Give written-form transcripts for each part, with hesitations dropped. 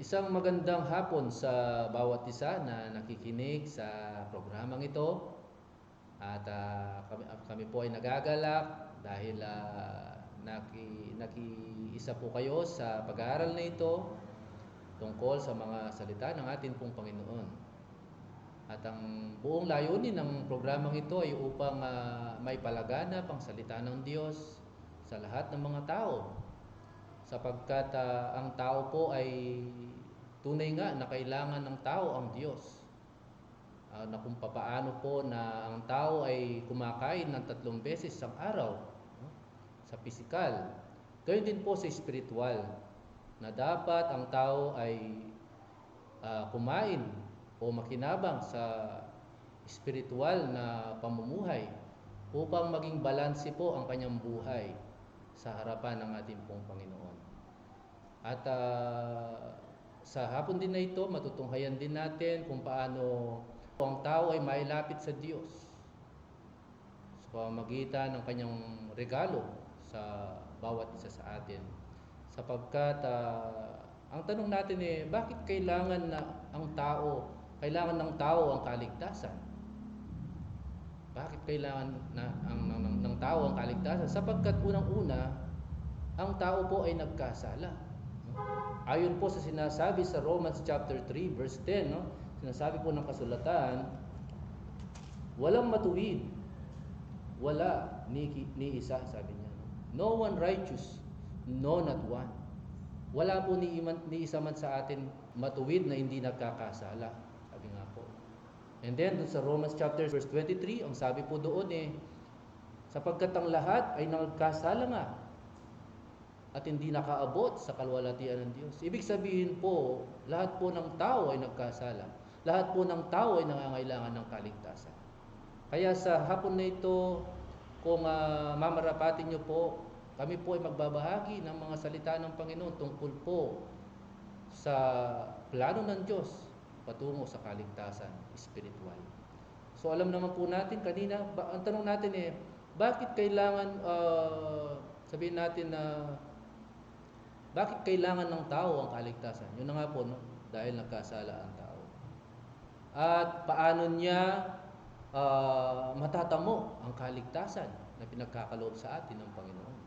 Isang magandang hapon sa bawat isa na nakikinig sa programang ito. At kami po ay nagagalak dahil nakiisa po kayo sa pag-aaral na ito tungkol sa mga salita ng ating pong Panginoon. At ang buong layunin ng programang ito ay upang maipalaganap ang salita ng Diyos sa lahat ng mga tao. Sapagkat ang tao po ay tunay nga na kailangan ng tao ang Diyos. Na kung papaano po na ang tao ay kumakain ng 3 beses sa araw, no? Sa pisikal. Gayon din po sa spiritual, na dapat ang tao ay kumain o makinabang sa spiritual na pamumuhay upang maging balanse po ang kanyang buhay sa harapan ng ating pong Panginoon. At sa hapon din na ito, matutunghayan din natin kung paano ang tao ay mailapit sa Diyos sa pamamagitan ng kanyang regalo sa bawat isa sa atin. Sapagkat ang tanong natin bakit kailangan ng tao ang kaligtasan? Bakit kailangan ng tao ang kaligtasan? Sapagkat unang-una, ang tao po ay nagkasala. Ayon po sa sinasabi sa Romans chapter 3 verse 10, no? Sinasabi po ng kasulatan, walang matuwid, wala ni isa, sabi niya. No one righteous, no not one. Wala po ni isa man sa atin matuwid na hindi nagkakasala, sabi nga po. And then sa Romans chapter verse 23, ang sabi po doon sapagkat ang lahat ay nagkasala nga at hindi nakaabot sa kaluwalhatian ng Diyos. Ibig sabihin po, lahat po ng tao ay nagkasala. Lahat po ng tao ay nangangailangan ng kaligtasan. Kaya sa hapon na ito, kung mamarapatin niyo po, kami po ay magbabahagi ng mga salita ng Panginoon tungkol po sa plano ng Diyos patungo sa kaligtasan spiritual. So alam naman po natin kanina, ang tanong natin bakit kailangan, sabihin natin na, bakit kailangan ng tao ang kaligtasan? Yun na nga po, no? Dahil nagkasala ang tao. At paano niya matatamo ang kaligtasan na pinagkakaloob sa atin ng Panginoon.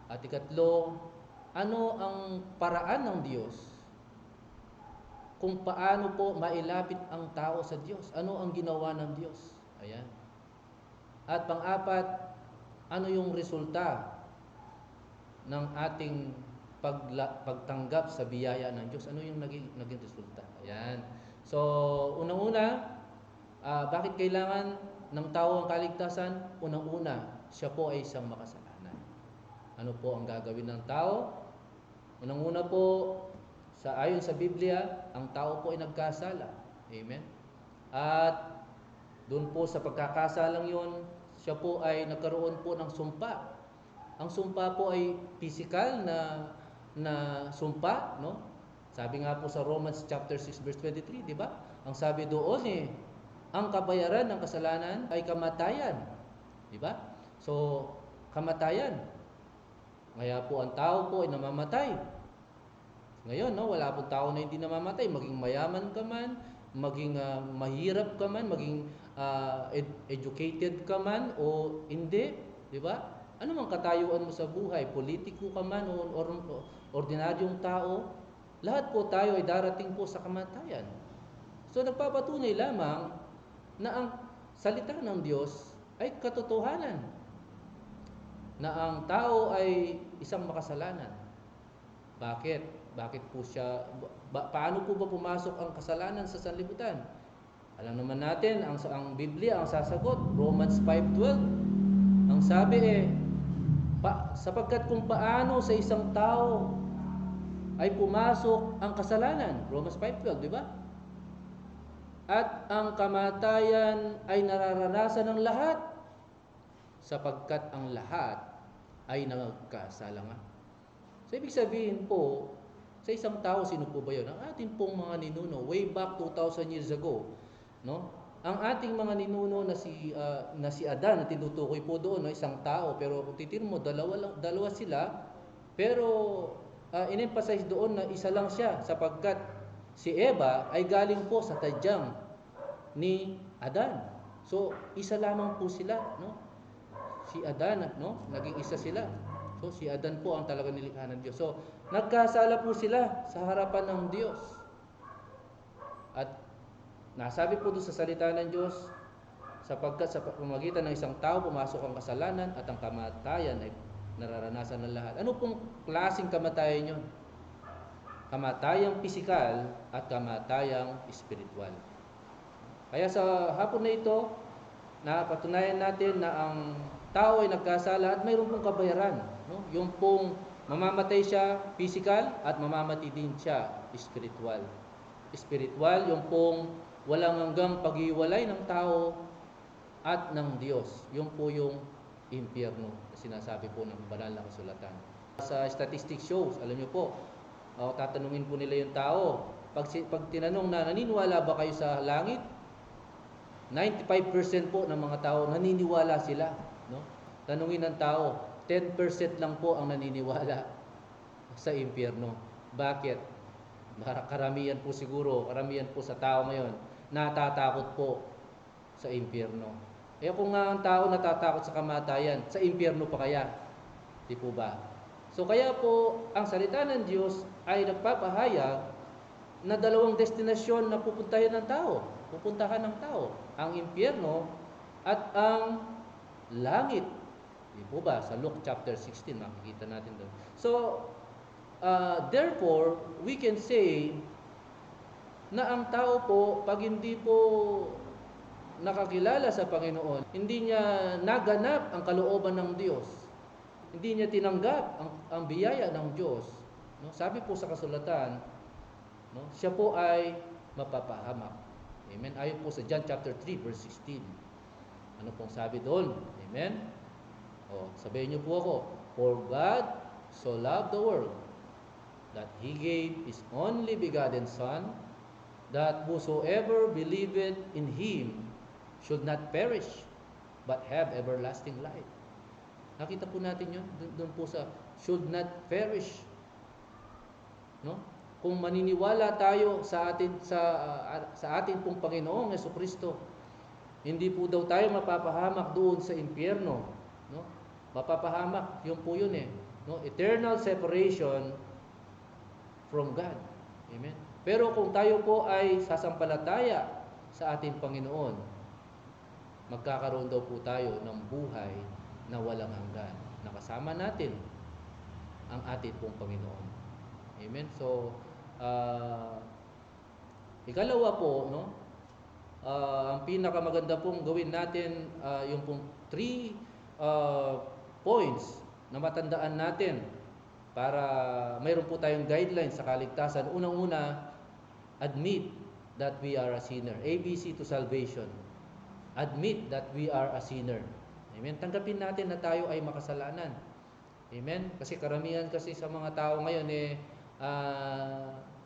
At ikatlo, ano ang paraan ng Diyos kung paano po mailapit ang tao sa Diyos? Ano ang ginawa ng Diyos? Ayan. At pang-apat, ano yung resulta ng ating pagtanggap sa biyaya ng Diyos? Ano yung naging resulta? Ayan. So, unang-una, bakit kailangan ng tao ang kaligtasan? Unang-una, siya po ay isang makasalanan. Ano po ang gagawin ng tao? Unang-una po, ayon sa Biblia, ang tao po ay nagkasala. Amen? At doon po sa pagkakasalang yun, siya po ay nagkaroon po ng sumpa. Ang sumpa po ay physical na sumpa, no? Sabi nga po sa Romans chapter 6 verse 23, di ba? Ang sabi doon ang kabayaran ng kasalanan ay kamatayan. Di ba? So, kamatayan. Kaya po ang tao po ay namamatay. Ngayon, no, wala pong tao na hindi namamatay, maging mayaman ka man, maging mahirap ka man, maging educated ka man o hindi, di ba? Ano mang katayuan mo sa buhay, politiko ka man o ordinaryong tao, lahat po tayo ay darating po sa kamatayan. So nagpapatunay lamang na ang salita ng Diyos ay katotohanan. Na ang tao ay isang makasalanan. Bakit? Bakit po siya, paano po ba pumasok ang kasalanan sa sanlibutan? Alam naman natin, ang Biblia, ang sasagot, Romans 5:12. Ang sabi sapagkat kung paano sa isang tao ay pumasok ang kasalanan, Romans 5:12, di ba? At ang kamatayan ay nararanasan ng lahat sapagkat ang lahat ay nagkasala nga. So ibig sabihin po, sa isang tao, sino po ba yun? Ang ating pong mga ninuno, way back 2,000 years ago, no? Ang ating mga ninuno na si Adan, na tinutukoy po doon, no? Isang tao, pero kung titignan mo, dalawa sila, pero in-emphasize doon na isa lang siya sapagkat si Eva ay galing po sa tadyang ni Adan. So, isa lamang po sila, no? Si Adan, no? Naging isa sila. So, si Adan po ang talagang nilikha ng Diyos. So, nagkasala po sila sa harapan ng Diyos. At nasabi po doon sa salita ng Diyos, sapagkat sa pamamagitan ng isang tao pumasok ang kasalanan at ang kamatayan ay nararanasan ng lahat. Ano pong klaseng kamatayan yun? Kamatayang pisikal at kamatayang espiritual. Kaya sa hapon na ito, napatunayan natin na ang tao ay nagkasala at mayroon pong kabayaran. No? Yung pong mamamatay siya physical at mamamatay din siya spiritual. Spiritual, yung pong walang hanggang pag-iwalay ng tao at ng Diyos. Yung po yung impyerno na sinasabi po ng banal na kasulatan. Sa statistics shows, alam niyo po, tatanungin po nila yung tao. Pag tinanong na naniniwala ba kayo sa langit, 95% po ng mga tao naniniwala sila, no? Tanungin ng tao, 10% lang po ang naniniwala sa impyerno. Bakit? Karamihan po siguro, karamihan po sa tao ngayon natatakot po sa impyerno. Eh kung nga ang tao natatakot sa kamatayan, sa impyerno pa kaya? Di po ba? So kaya po ang salita ng Diyos ay nagpapahayag na dalawang destinasyon na pupuntahan ng tao, ang impyerno at ang langit. Di po ba? Sa Luke chapter 16 makikita natin doon. So therefore, we can say na ang tao po, pag hindi po nakakilala sa Panginoon, hindi niya naganap ang kalooban ng Diyos, hindi niya tinanggap ang biyaya ng Diyos, no? Sabi po sa kasulatan, no, siya po ay mapapahamak. Amen? Ayon po sa John chapter 3 verse 16. Ano pong sabi doon? Amen? Sabihin niyo po ako, for God so loved the world that He gave His only begotten Son, that whosoever believeth in Him should not perish, but have everlasting life. Nakita po natin yun, doon po sa should not perish. No? Kung maniniwala tayo sa atin pong Panginoong Jesucristo, hindi po daw tayo mapapahamak doon sa impyerno, no? Mapapahamak, yun po yun no? Eternal separation from God. Amen. Pero kung tayo po ay sasampalataya sa ating Panginoon, magkakaroon daw po tayo ng buhay na walang hanggan. Nakasama natin ang ating pong Panginoon. Amen. So, ikalawa po, no? Ang pinakamaganda pong gawin natin, yung pong 3 points na matandaan natin para mayroon po tayong guidelines sa kaligtasan. Unang-una, admit that we are a sinner. ABC to salvation. Admit that we are a sinner. Amen. Tanggapin natin na tayo ay makasalanan. Amen. Kasi karamihan kasi sa mga tao ngayon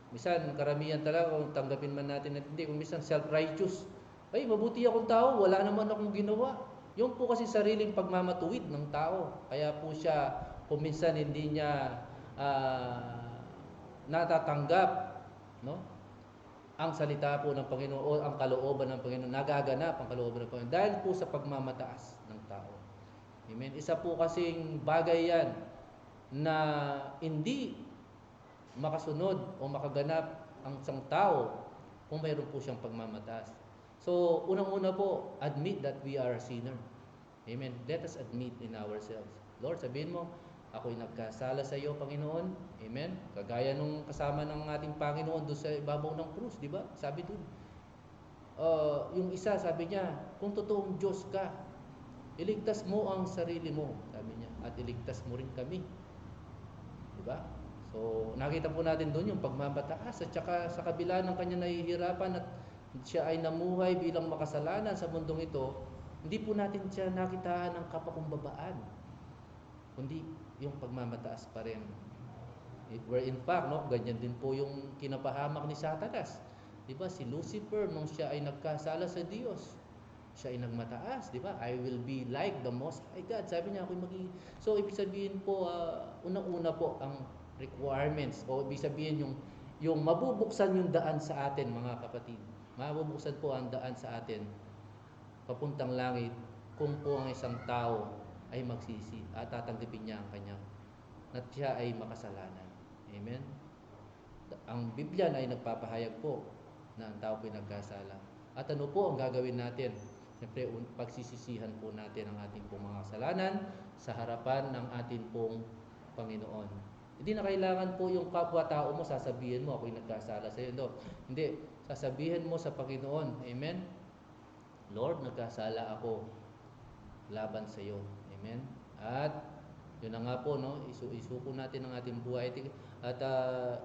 minsan karamihan talaga kung tanggapin man natin na hindi, kung minsan self-righteous. Ay, mabuti akong tao, wala naman akong ginawa. Yung po kasi sariling pagmamatuwid ng tao. Kaya po siya kung minsan hindi niya natatanggap, no, ang salita po ng Panginoon o ang kalooban ng Panginoon, nagaganap ang kalooban ng Panginoon dahil po sa pagmamataas ng tao. Amen. Isa po kasing bagay yan na hindi makasunod o makaganap ang isang tao kung mayroon po siyang pagmamataas. So, unang-una po, admit that we are a sinner. Amen. Let us admit in ourselves. Lord, sabihin mo, ako'y nagkasala sa iyo, Panginoon. Amen. Kagaya nung kasama ng ating Panginoon doon sa ibabaw ng krus, di ba? Sabi doon. Yung isa, sabi niya, kung totoong Diyos ka, iligtas mo ang sarili mo, sabi niya, at iligtas mo rin kami. Di ba? So, nakita po natin doon yung pagmamataas at saka sa kabila ng kanya nahihirapan at siya ay namuhay bilang makasalanan sa mundong ito, hindi po natin siya nakitaan ng kapakumbabaan, kundi yung pagmamataas pa rin. Where in fact, no, ganyan din po yung kinapahamak ni Satanas. Diba? Si Lucifer, nung siya ay nagkasala sa Diyos, siya ay nagmataas, di ba? I will be like the Most High God. Sabi niya, ako'y magiging... So, ibig sabihin po, unang-una po, ang requirements, o ibig sabihin yung mabubuksan yung daan sa atin, mga kapatid. Mabubuksan po ang daan sa atin papuntang langit kung po ang isang tao ay magsisi at tatanggapin niya ang kanyang at siya ay makasalanan. Amen? Ang Biblia na ay nagpapahayag po na ang tao po ay nagkasala. At ano po ang gagawin natin? Siyempre, pagsisisihan po natin ang ating pong mga kasalanan sa harapan ng ating pong Panginoon. Hindi na kailangan po yung kapwa-tao mo, sasabihin mo, ako'y nagkasala sa iyo. No. Hindi, sasabihin mo sa Panginoon. Amen? Lord, nagkasala ako laban sa iyo. Amen? At yun na nga po, no? Isuko natin ang ating buhay. At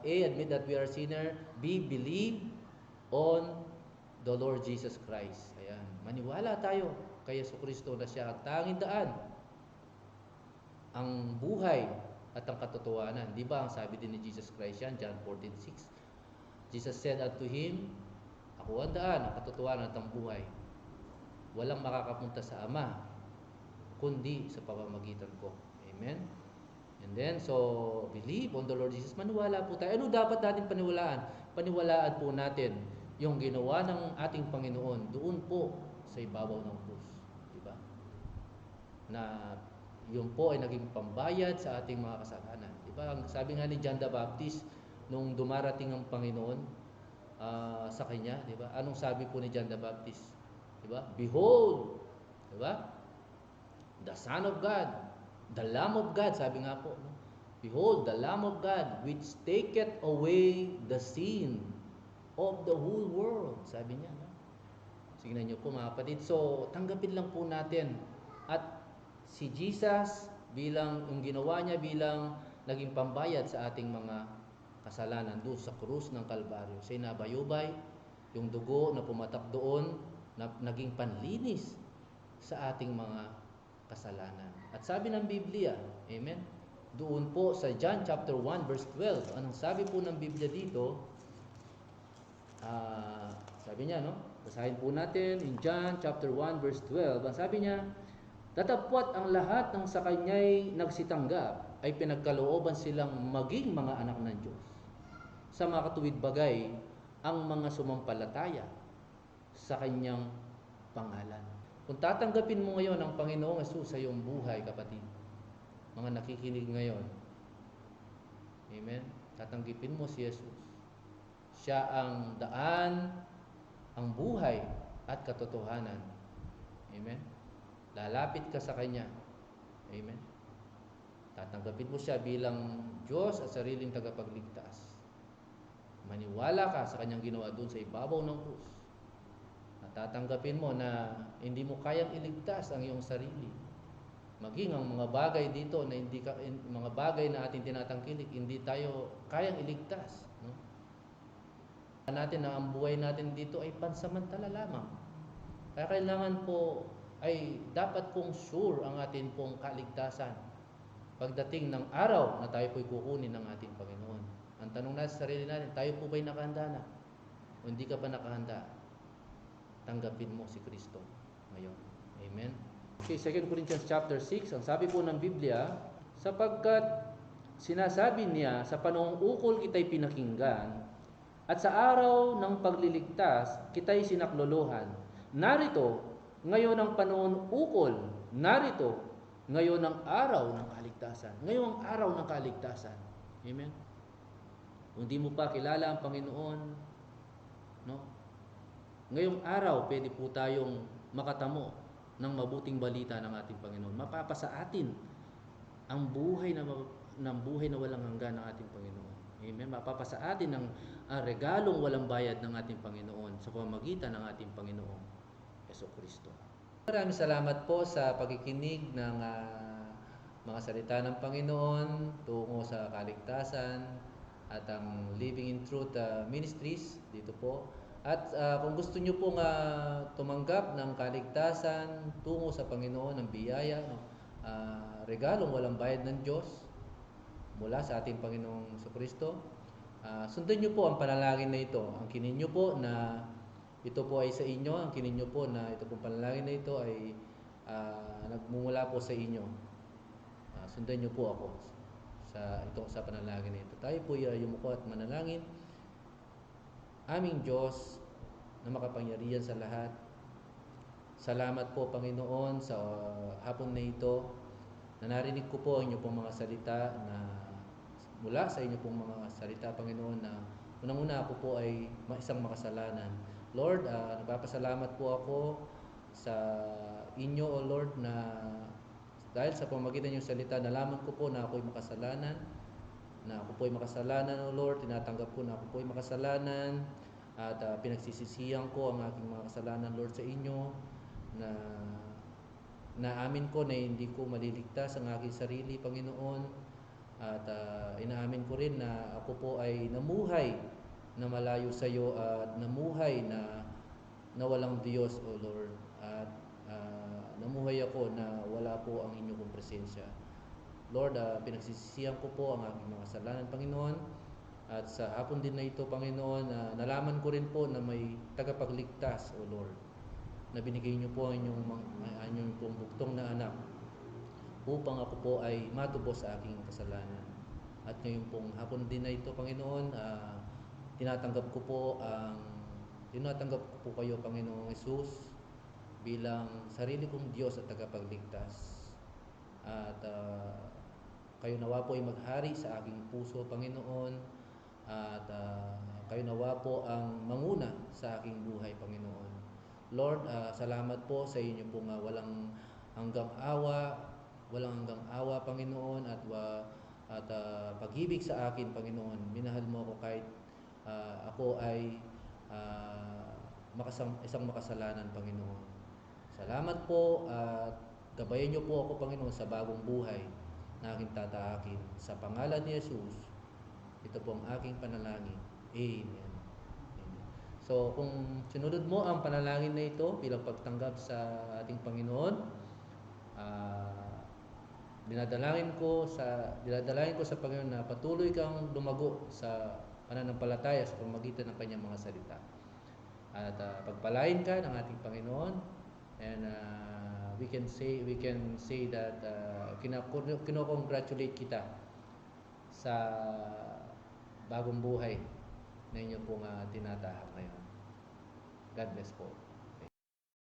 admit that we are sinner. B, believe on the Lord Jesus Christ. Ayan. Maniwala tayo kay Jesucristo na siya ang tanging daan, ang buhay, at ang katotohanan. Di ba ang sabi din ni Jesus Christ yan, John 14:6. Jesus said unto him, ako ang daan, ang katotohanan at ang buhay. Walang makakapunta sa Ama, kundi sa pamamagitan ko. Amen? And then, so, believe on the Lord Jesus. Maniwala po tayo. Ano dapat natin paniwalaan? Paniwalaan po natin yung ginawa ng ating Panginoon doon po sa ibabaw ng krus. Diba? Na yun po ay naging pambayad sa ating mga kasalanan. Diba? Ang sabi nga ni John the Baptist, nung dumarating ang Panginoon sa kanya, diba? Anong sabi po ni John the Baptist? Diba? Behold, diba? The Son of God, the Lamb of God, sabi nga po, no? Behold, the Lamb of God, which taketh away the sin of the whole world. Sabi niya, no? Tingnan niyo po mga kapatid. So, tanggapin lang po natin. At si Jesus, bilang yung ginawa niya bilang naging pambayad sa ating mga kasalanan doon sa krus ng Kalbaryo. Sa inabayubay, yung dugo na pumatak doon, na naging panlinis sa ating mga kasalanan. At sabi ng Biblia, amen, doon po sa John chapter 1 verse 12, anong sabi po ng Biblia dito? Sabi niya, no? Basahin po natin in John chapter 1 verse 12. Ang sabi niya, datapwat ang lahat ng sa kanya'y nagsitanggap ay pinagkalooban silang maging mga anak ng Diyos. Sa mga katuwid bagay, ang mga sumampalataya sa kanyang pangalan. Kung tatanggapin mo ngayon ang Panginoong Hesus sa iyong buhay, kapatid, mga nakikinig ngayon, amen, tatanggapin mo si Jesus. Siya ang daan, ang buhay, at katotohanan. Amen? Lalapit ka sa Kanya. Amen? Tatanggapin mo siya bilang Diyos at sariling tagapagligtas. Maniwala ka sa Kanyang ginawa doon sa ibabaw ng krus. At tatanggapin mo na hindi mo kayang iligtas ang iyong sarili. Maging ang mga bagay dito na mga bagay na ating tinatangkilik, hindi tayo kayang iligtas. No? Natin na ang buhay natin dito ay pansamantala lamang. Kaya kailangan po ay dapat pong sure ang atin pong kaligtasan pagdating ng araw na tayo po'y kukunin ng ating Panginoon. Ang tanong natin sa sarili natin, tayo po ba'y nakahanda na? O hindi ka pa nakahanda? Tanggapin mo si Kristo ngayon. Amen? Okay, 2 Corinthians chapter 6, ang sabi po ng Biblia, sapagkat sinasabi niya, sa panahong ukol kita'y pinakinggan, at sa araw ng pagliligtas, kita'y sinaklolohan. Narito, ngayon ang panahon ukol. Narito, ngayon ang araw ng kaligtasan. Ngayon ang araw ng kaligtasan. Amen? Kung di mo pa kilala ang Panginoon, no? Ngayong araw, pwede po tayong makatamo ng mabuting balita ng ating Panginoon. Mapapasa atin ang buhay na walang hanggan ng ating Panginoon. Amen. Mapapasa atin ng regalong walang bayad ng ating Panginoon sa pamamagitan ng ating Panginoong Jesucristo. Maraming salamat po sa pagkikinig ng mga salita ng Panginoon tungo sa kaligtasan at ang Living in Truth Ministries dito po. At kung gusto niyo pong tumanggap ng kaligtasan tungo sa Panginoon, ng biyaya, regalong walang bayad ng Diyos mula sa ating Panginoong Jesucristo, sundan niyo po ang panalangin na ito. Ang kinin niyo po na ito po ay sa inyo, ang kinin niyo po na ito pong panalangin na ito ay nagmumula po sa inyo. Sundan niyo po ako. sa panalangin na ito. Tayo po yumuko at manalangin. Aming Diyos na makapangyarihan sa lahat, salamat po Panginoon sa hapon na ito na narinig ko po ang inyo pong mga salita na mula sa inyo pong mga salita Panginoon na unang-una ako po ay isang makasalanan. Lord, nagpapasalamat po ako sa inyo o Lord na dahil sa pamamagitan ng salita nalaman ko po na ako'y makasalanan, o Lord, tinatanggap ko na ako po'y makasalanan at pinagsisisihan ko ang aking mga kasalanan Lord sa inyo na naamin ko na hindi ko maliligtas ang aking sarili Panginoon at inaamin ko rin na ako po ay namuhay na malayo sa iyo at namuhay na walang Diyos o Lord at namuhay ako na wala po ang inyong presensya. Lord, pinagsisisihan ko po ang aking mga kasalanan Panginoon at sa hapon din na ito Panginoon nalaman ko rin po na may tagapagligtas o Lord na binigay niyo po ang inyong pong buktong na anak upang ako po ay matubos sa aking kasalanan. At ngayon pong hapon din na ito Panginoon, tinatanggap ko po kayo Panginoong Hesus bilang sarili kong Diyos at tagapagligtas. At kayo nawa po ay maghari sa aking puso Panginoon at kayo nawa po ang manguna sa aking buhay Panginoon. Lord, salamat po sa inyo pong walang hanggang awa Panginoon at pag-ibig sa akin Panginoon. Minahal mo ako kahit ako ay isang makasalanan Panginoon. Salamat po at gabayan niyo po ako Panginoon sa bagong buhay na aking tatahakin. Sa pangalan ni Jesus, ito po ang aking panalangin. Amen. So, kung sinunod mo ang panalangin na ito bilang pagtanggap sa ating Panginoon, dinadalangin ko sa Panginoon na patuloy kang lumago sa pananampalataya sa pamamagitan ng kanyang mga salita. At pagpalain ka ng ating Panginoon and we can say that kino-congratulate kita sa bagong buhay na inyo pong tinatahak ngayon. God bless po.